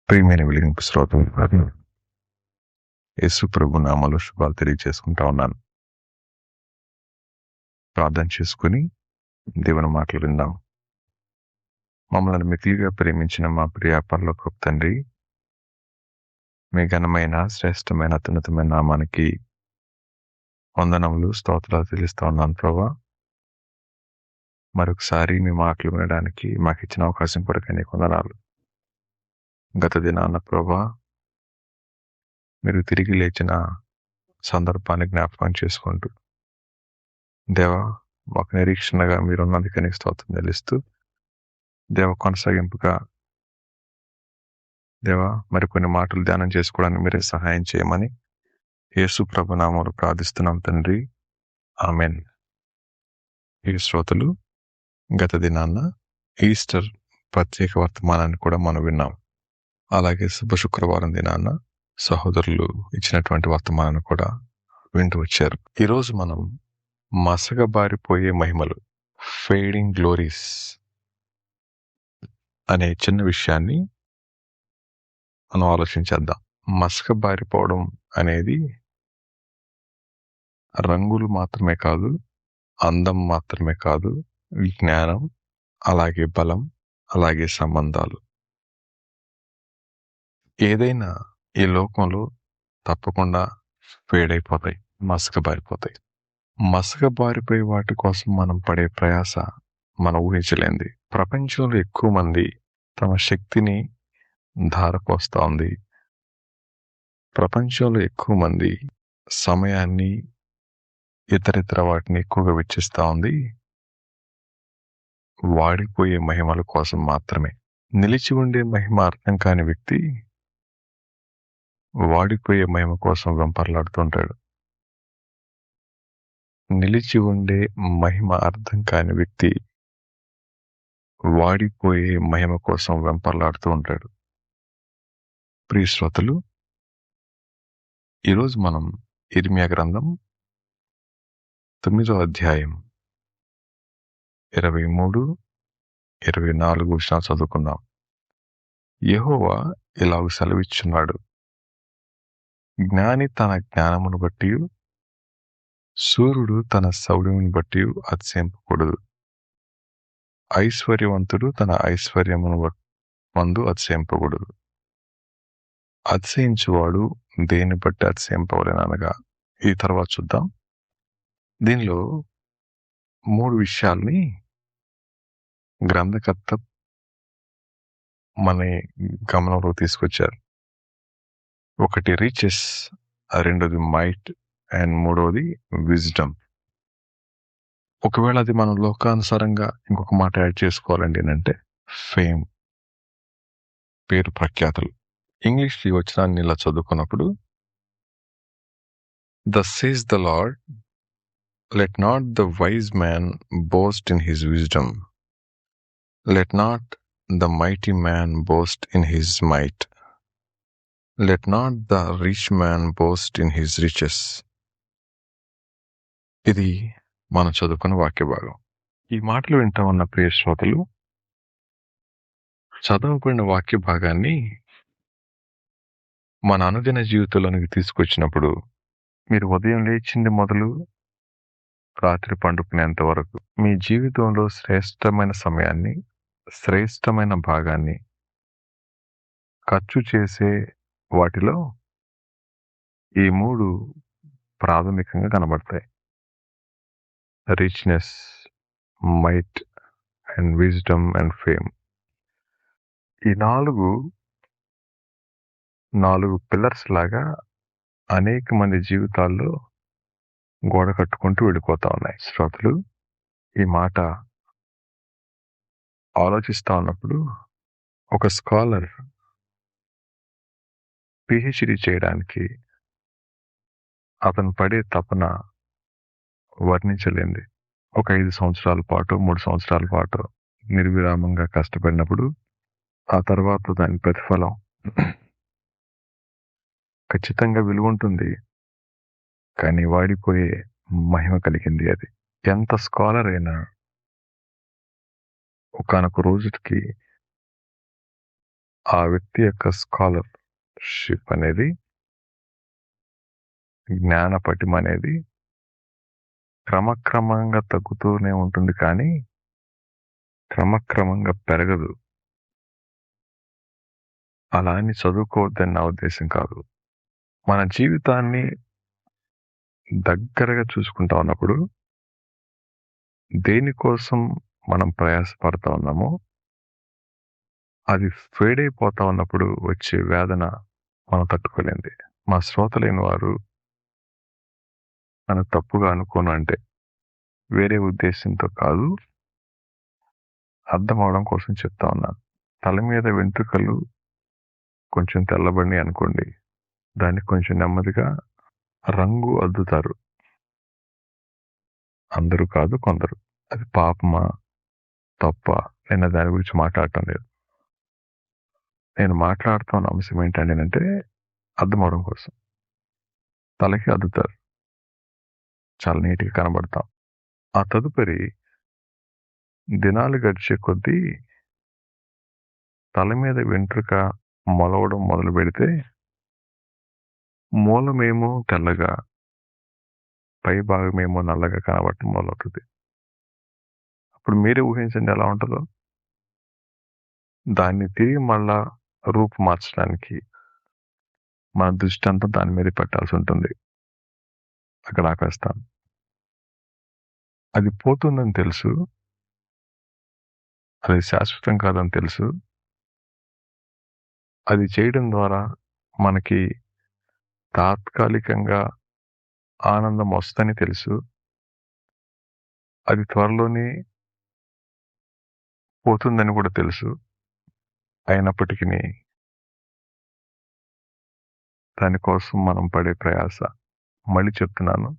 ప్రియమైన వెలిగింపు శ్రోతలు యేసు ప్రభు నామములో శుభాలు తెలియజేసుకుంటా ఉన్నాను. ప్రార్థన చేసుకుని దేవుని మాటలు విందాం. మమ్మల్ని మిక్కిలిగా ప్రేమించిన మా ప్రియ పరలోకపు తండ్రి, మీ ఘనమైన శ్రేష్టమైన అత్యున్నతమైన నామానికి వందనములు స్తోత్రాలు చెల్లిస్తా ఉన్నాను ప్రభా. మరొకసారి మీ మాటలు వినడానికి మాకు ఇచ్చిన అవకాశం కొరకు నీకు వందనాలు. గత దినాన ప్రభా మీరు తిరిగి లేచిన సందర్భాన్ని జ్ఞాపకం చేసుకుంటూ, దేవా మాకు నిరీక్షణగా మీరున్నందుకు నీకు స్తోత్రం చెల్లిస్తూ, దేవ కొనసాగింపుగా దేవా మరికొన్ని మాటలు ధ్యానం చేసుకోవడానికి మీరే సహాయం చేయమని యేసు ప్రభు నామములో ప్రార్థిస్తున్నాం తండ్రి, ఆమెన్. ఈ శ్రోతలు గత దినాన్న ఈస్టర్ ప్రత్యేక వర్తమానాన్ని కూడా మనం విన్నాం. అలాగే శుభ శుక్రవారం దినాన్న సహోదరులు ఇచ్చినటువంటి వర్తమానాన్ని కూడా వింటూ వచ్చారు. ఈరోజు మనం మసకబారిపోయే మహిమలు, ఫేడింగ్ గ్లోరీస్ అనే చిన్న విషయాన్ని మనం ఆలోచించేద్దాం. మసకబారిపోవడం అనేది రంగులు మాత్రమే కాదు, అందం మాత్రమే కాదు, జ్ఞానం, అలాగే బలం, అలాగే సంబంధాలు. ఏదైనా ఈ లోకంలో తప్పకుండా ఫేడ్ అయిపోతాయి, మసకబారిపోతాయి. మసకబారిపోయే వాటి కోసం మనం పడే ప్రయాస మనం ఊహించలేంది. ప్రపంచంలో ఎక్కువ మంది తమ శక్తిని ధారపోస్తా ఉంది. ప్రపంచంలో ఎక్కువ మంది సమయాన్ని ఇతరితర వాటిని ఎక్కువగా వెచ్చిస్తూ ఉంది వాడిపోయే మహిమల కోసం మాత్రమే. నిలిచి ఉండే మహిమ అర్థం కాని వ్యక్తి వాడిపోయే మహిమ కోసం వెంపర్లాడుతుంటాడు. నిలిచి ఉండే మహిమ అర్థం కాని వ్యక్తి వాడిపోయే మహిమ కోసం వెంపర్లాడుతూ ఉంటాడు. ప్రియ శ్రోతలు, ఈరోజు మనం ఇర్మియా గ్రంథం 9వ అధ్యాయం 23, 24 వచనాలు చదువుకుందాం. యెహోవా ఇలాగ సెలవిచ్చున్నాడు: జ్ఞాని తన జ్ఞానమును బట్టి, సూర్యుడు తన శౌర్యమును బట్టి అతిశయింపకూడదు. ఐశ్వర్యవంతుడు తన ఐశ్వర్యమును మందు అతిశయింపకూడదు. అతిశయించువాడు దేన్ని బట్టి అతిశయింపవలెననగా. ఈ తర్వాత చూద్దాం. దీనిలో 3 విషయాల్ని గ్రంథకర్త మన గమనంలో తీసుకొచ్చారు. ఒకటి రిచెస్, రెండోది మైట్, అండ్ మూడవది విజ్డమ్. ఒకవేళ అది మనం లోకానుసారంగా ఇంకొక మాట యాడ్ చేసుకోవాలండి అంటే ఫేమ్, పేరు ప్రఖ్యాతలు. ఇంగ్లీష్ ఈ వచనాన్ని ఇలా చదువుకున్నప్పుడు, thus says the Lord, let not the wise man boast in his wisdom, let not the mighty man boast in his might, let not the rich man boast in his riches. ఇది మనం చదువుకున్న వాక్య భాగం. ఈ మాటలు వింటా ఉన్న ప్రియ శ్రోతలు, చదవబడిన వాక్య భాగాన్ని మన అనుదిన జీవితంలోనికి తీసుకొచ్చినప్పుడు, మీరు ఉదయం లేచింది మొదలు రాత్రి పండుకునేంత వరకు మీ జీవితంలో శ్రేష్టమైన సమయాన్ని, శ్రేష్టమైన భాగాన్ని ఖర్చు చేసే వాటిలో ఈ 3 ప్రాథమికంగా కనబడతాయి: richness, might, and wisdom, and fame. ఈ 4 పిల్లర్స్ లాగా అనేక మంది జీవితాల్లో గోడ కట్టుకుంటూ వెళ్ళిపోతా ఉన్నాయి. శ్రోతలు, ఈ మాట ఆలోచిస్తా ఉన్నప్పుడు, ఒక స్కాలర్ పిహెచ్డి చేయడానికి అతను పడే తపన వర్ణించలేంది. ఒక 5 సంవత్సరాల పాటు, 3 సంవత్సరాల పాటు నిర్విరామంగా కష్టపడినప్పుడు ఆ తర్వాత దాని ప్రతిఫలం ఖచ్చితంగా విలువ ఉంటుంది, కానీ వాడిపోయే మహిమ కలిగింది. అది ఎంత స్కాలర్ అయినా ఒకానొక రోజుకి ఆ వ్యక్తి యొక్క స్కాలర్షిప్ అనేది, జ్ఞాన పటిమ అనేది క్రమక్రమంగా తగ్గుతూనే ఉంటుంది, కానీ క్రమక్రమంగా పెరగదు. అలా అని చదువుకోవద్దని నా ఉద్దేశం కాదు. మన జీవితాన్ని దగ్గరగా చూసుకుంటా ఉన్నప్పుడు దేనికోసం మనం ప్రయాసపడతా ఉన్నామో అది ఫేడ్ అయిపోతా ఉన్నప్పుడు వచ్చే వేదన మనం తట్టుకోలేంది. మా శ్రోతలైన వారు నన్ను తప్పుగా అనుకోను అంటే వేరే ఉద్దేశంతో కాదు, అర్థం అవడం కోసం చెప్తా ఉన్నాను. తల మీద వెంట్రుకలు కొంచెం తెల్లబడి అనుకోండి, దాన్ని కొంచెం నెమ్మదిగా రంగు అద్దుతారు. అందరూ కాదు, కొందరు. అది పాపమా తప్ప నేను దాని గురించి మాట్లాడటం లేదు. నేను మాట్లాడుతున్న అంశం ఏంటంటే అర్థం అవడం కోసం. తలకి అద్దుతారు, చాలా నీట్గా కనబడతాం. ఆ తదుపరి దినాలు గడిచే కొద్దీ తల మీద వెంట్రుక మొలవడం మొదలు పెడితే మూలమేమో తెల్లగా, పై భాగమేమో నల్లగా కనబడటం మొదలవుతుంది. అప్పుడు మీరే ఊహించండి ఎలా ఉంటుందో. దాన్ని తిరిగి మళ్ళా రూపు మార్చడానికి మన దృష్టి అంతా దాని మీద పెట్టాల్సి ఉంటుంది. అక్కడ ఆపేస్తాను. అది పోతుందని తెలుసు, అది శాశ్వతం కాదని తెలుసు. అది చేయడం ద్వారా మనకి తాత్కాలికంగా ఆనందం వస్తుందని తెలుసు. అది త్వరలోనే పోతుందని కూడా తెలుసు. అయినప్పటికీ దానికోసం మనం పడే ప్రయాస, మళ్ళీ చెప్తున్నాను,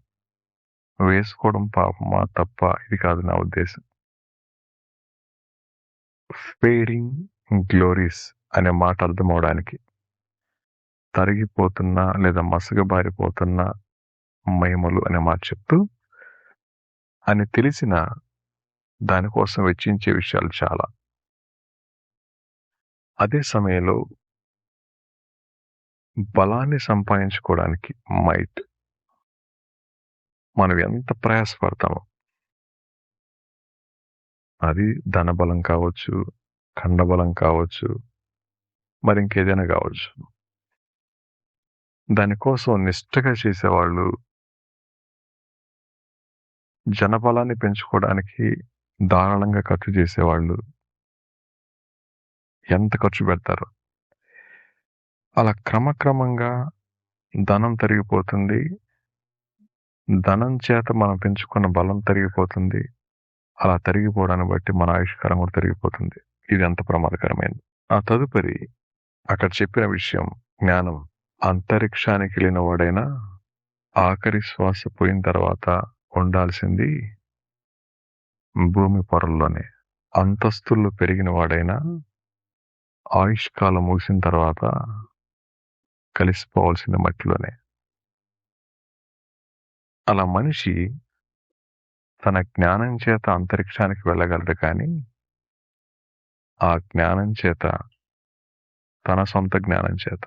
వేసుకోవడం పాపమా తప్ప ఇది కాదు నా ఉద్దేశం. ఫేడింగ్ గ్లోరీస్ అనే మాట అర్థం అవడానికి తరిగిపోతున్న లేదా మసగబారిపోతున్న మహిమలు అనే మాట చెప్తూ, అని తెలిసిన దానికోసం వెచ్చించే విషయాలు చాలా. అదే సమయంలో బలాన్ని సంపాదించుకోవడానికి మైట్ మనం ఎంత ప్రయాసపడతామో, అది ధనబలం కావచ్చు, ఖండబలం కావచ్చు, మరి ఇంకేదైనా కావచ్చు. దానికోసం నిష్ఠగా చేసేవాళ్ళు, జనబలాన్ని పెంచుకోవడానికి ధారాళంగా ఖర్చు చేసేవాళ్ళు ఎంత ఖర్చు పెడతారు. అలా క్రమక్రమంగా ధనం తరిగిపోతుంది. ధనం చేత మనం పెంచుకున్న బలం తరిగిపోతుంది. అలా తరిగిపోవడాన్ని బట్టి మన ఆయుష్కాలం కూడా తరిగిపోతుంది. ఇది ఎంత ప్రమాదకరమైనది. ఆ తదుపరి అక్కడ చెప్పిన విషయం జ్ఞానం. అంతరిక్షానికి వెళ్ళిన వాడైనా ఆఖరి శ్వాస పోయిన తర్వాత ఉండాల్సింది భూమి పొరల్లోనే. అంతస్తులు పెరిగిన వాడైనా ఆయుష్కాలం ముగిసిన తర్వాత కలిసిపోవాల్సింది మట్టిలోనే. అలా మనిషి తన జ్ఞానం చేత అంతరిక్షానికి వెళ్ళగలడు, కానీ ఆ జ్ఞానం చేత, తన సొంత జ్ఞానం చేత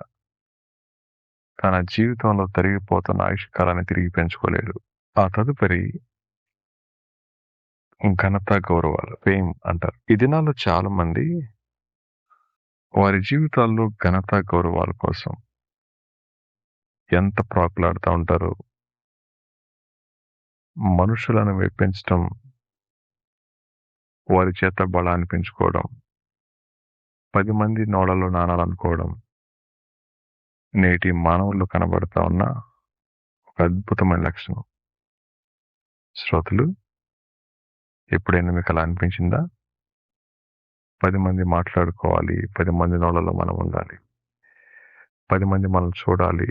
తన జీవితంలో తరిగిపోతున్న ఆయుష్కాలాన్ని తిరిగి పెంచుకోలేడు. ఆ తదుపరి ఘనత గౌరవాలు, ఫేమ్ అంటారు. ఈ దినాల్లో చాలా మంది వారి జీవితాల్లో ఘనత గౌరవాల కోసం ఎంత ప్రాకులాడుతూ ఉంటారు. మనుషులను మెప్పించడం, వారి చేత బలాన్ని పెంచుకోవడం, 10 మంది నోడలో నానాలనుకోవడం నేటి మానవుల్లో కనబడతా ఉన్న ఒక అద్భుతమైన లక్షణం. శ్రోతలు, ఎప్పుడైనా మీకు అలా అనిపించిందా? 10 మంది మాట్లాడుకోవాలి, 10 మంది నోళ్ళలో మనం ఉండాలి, 10 మంది మనం చూడాలి,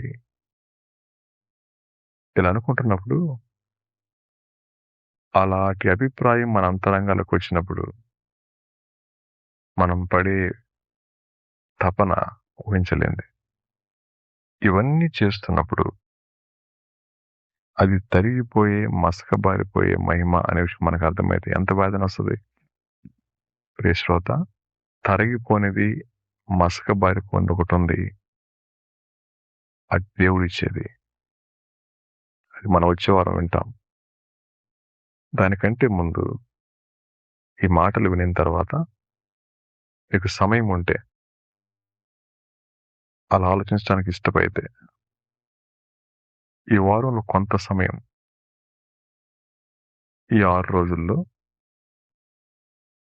ఇలా అనుకుంటున్నప్పుడు, అలాంటి అభిప్రాయం మన అంతరంగాలకు వచ్చినప్పుడు మనం పడే తపన ఊహించలేంది. ఇవన్నీ చేస్తున్నప్పుడు అది తరిగిపోయే, మసకబారిపోయే మహిమ అనే విషయం మనకు అర్థమైతే ఎంత వేదన వస్తుంది. ప్రియ శ్రోత, తరిగిపోనిది, మసక బారిపోయింది ఒకటి ఉంది. అది దేవుడిచ్చేది. అది మనం వచ్చే వారం వింటాం. దానికంటే ముందు ఈ మాటలు వినిన తర్వాత మీకు సమయం ఉంటే, అలా ఆలోచించడానికి ఇష్టపడితే, ఈ వారంలో కొంత సమయం, ఈ 6 రోజుల్లో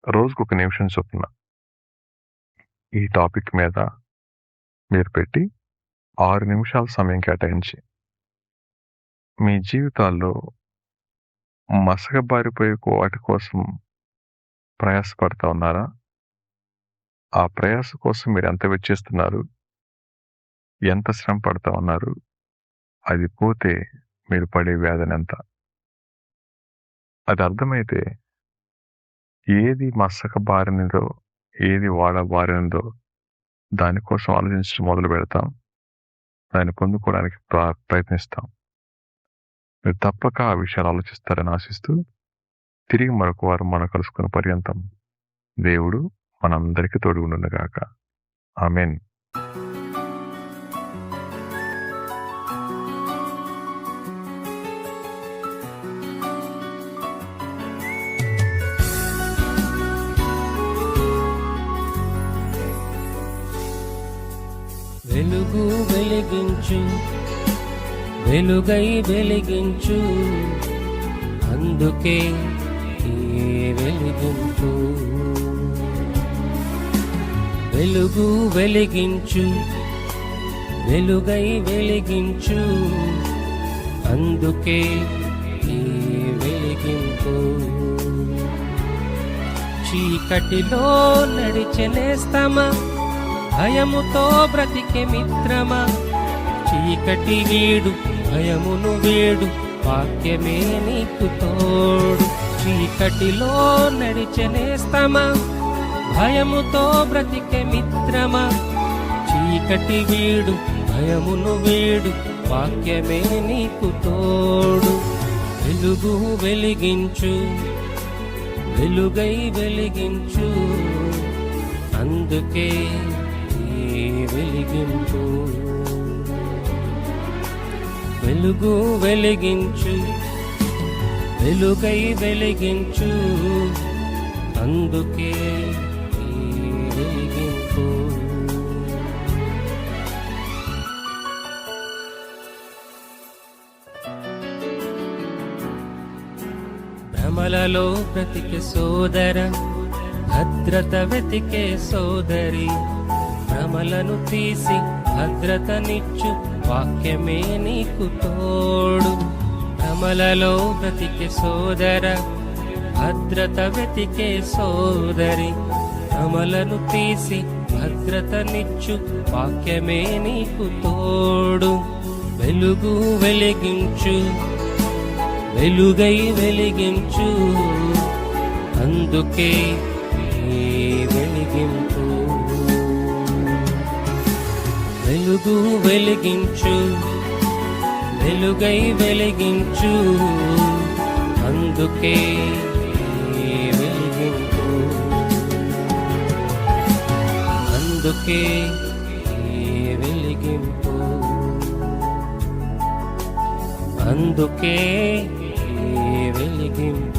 రోజుకొక నిమిషం చొప్పున ఈ టాపిక్ మీద మీరు పెట్టి 6 నిమిషాల సమయం కేటాయించి మీ జీవితాల్లో మసకబారిపోయే వాటి కోసం ప్రయాసపడతా ఉన్నారా? ఆ ప్రయాస కోసం మీరు ఎంత వెచ్చిస్తున్నారు? ఎంత శ్రమ పడతా ఉన్నారు? అది పోతే మీరు పడే వేదన ఎంత? అది అర్థమైతే ఏది మసకబారినదో, ఏది వాడబారినదో దానికోసం ఆలోచించడం మొదలు పెడతాం. దాన్ని పొందుకోవడానికి ప్రయత్నిస్తాం. మీరు తప్పక ఆ విషయాలు ఆలోచిస్తారని ఆశిస్తూ తిరిగి మరొక వారం మనం కలుసుకున్న పర్యంతం దేవుడు మనందరికీ తోడు ఉండునుగాక. ఆమేన్. వెలుగు వెలిగించు, వెలుగై వెలిగించు, అందుకే ఈ వెలిగింపు. వెలుగు వెలిగించు, వెలుగై వెలిగించు, అందుకే ఈ వెలిగింపు. చీకటిలో నడిచెనేస్తమా, భయముతో బ్రతికే మిత్రమా, చీకటి వీడు, భయమును వీడు, వాక్యమే నీకు తోడు. చీకటిలో నడిచెనేస్తమా, భయముతో బ్రతికే మిత్రమా, చీకటి వీడు, భయమును వీడు, వాక్యమే నీకు తోడు. వెలుగు వెలిగించు, వెలుగై వెలిగించు, అందుకే ఈ వెలిగింపు. వెలుగు వెలిగించు, వెలుగై వెలిగించు, అందుకే ఈ వెలిగింపు. భ్రమలలో బ్రతికే సోదర, భద్రత వెతికే సోదరి, భ్రమలను తీసి భద్రతనిచ్చు, వాక్యమే నీకు తోడు. భ్రమలలో బ్రతికే సోదర, భద్రత వెతికే సోదరి, భ్రమలను తీసి భద్రతనిచ్చు, వాక్యమే నీకు తోడు. వెలుగు వెలిగించు, వెలుగై వెలిగించు, అందుకే ఈ వెలిగింపు. వెలుగు వెలిగించు, వెలుగై వెలిగించు, అందుకే ఈ వెలిగింపు. అందుకే ఈ వెలిగింపు. అందుకే ఈ వెలిగింపు.